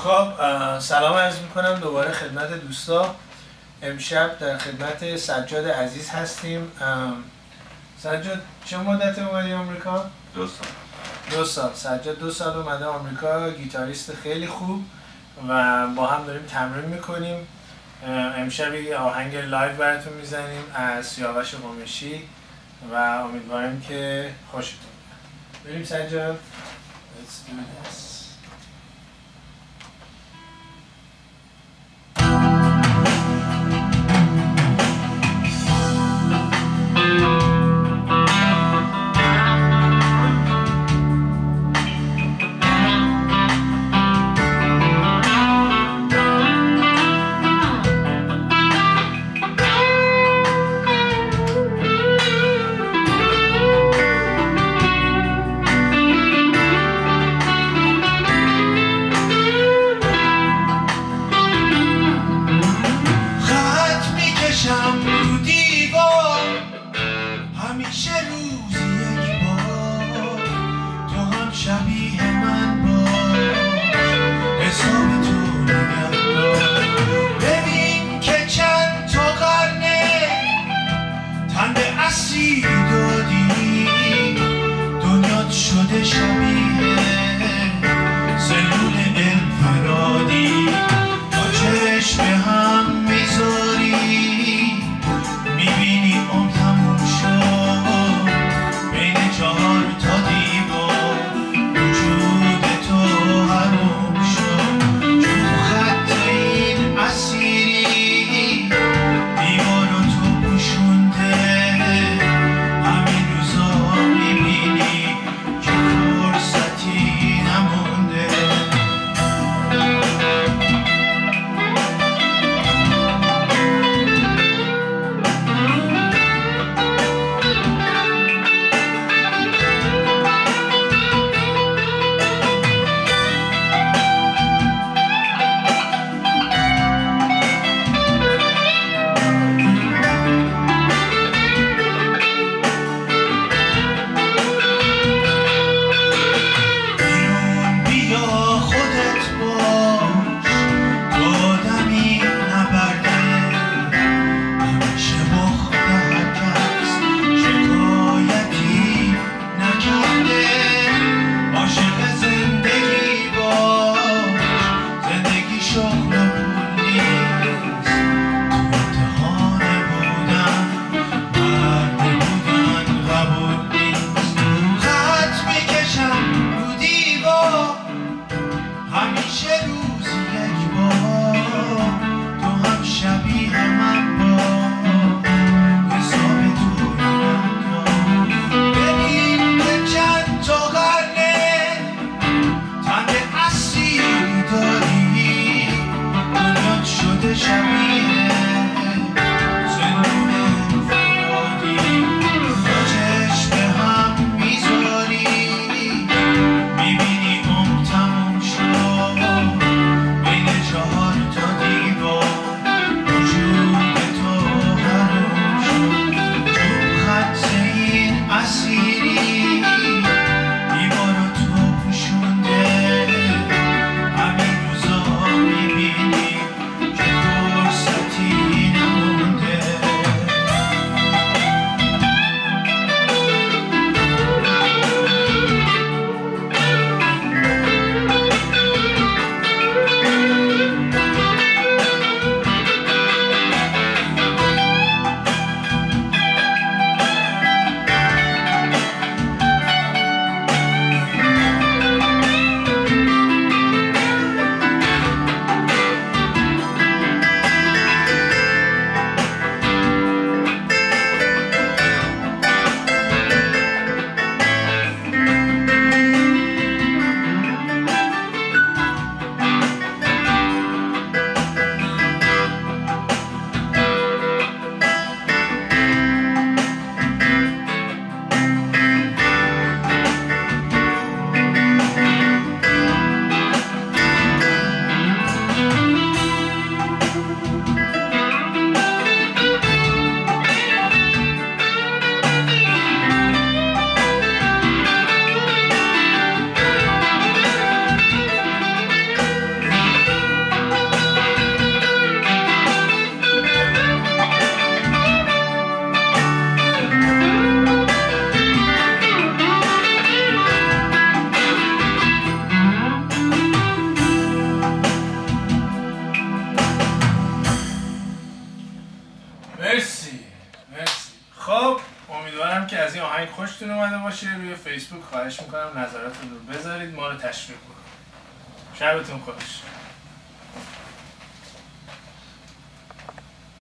خب سلام عرض میکنم دوباره خدمت دوستا. امشب در خدمت سجاد عزیز هستیم. سجاد چه مدت اومدی آمریکا؟ 2 سال. 2 سال. سجاد 2 سال اومده آمریکا، گیتاریست خیلی خوب و با هم داریم تمرین میکنیم. امشب یه آهنگ لایو براتون میزنیم از سیاوش قمیشی و امیدواریم که خوشتون بیاد. بریم سجاد. Let's do this. شبیه من باش، حساب تو نگهدار. ببین که چند تا قرنه تن به اسیر دادی، دنیات شده شبیه سلول انفرادی. تو چشم به هم میذاری، میبینی اون تموم شد بین 4 تا دیوار. خوشتون اومده باشه. روی فیسبوک خواهش میکنم نظراتتون رو بذارید، ما رو تشویق کنید. شبتون خوش.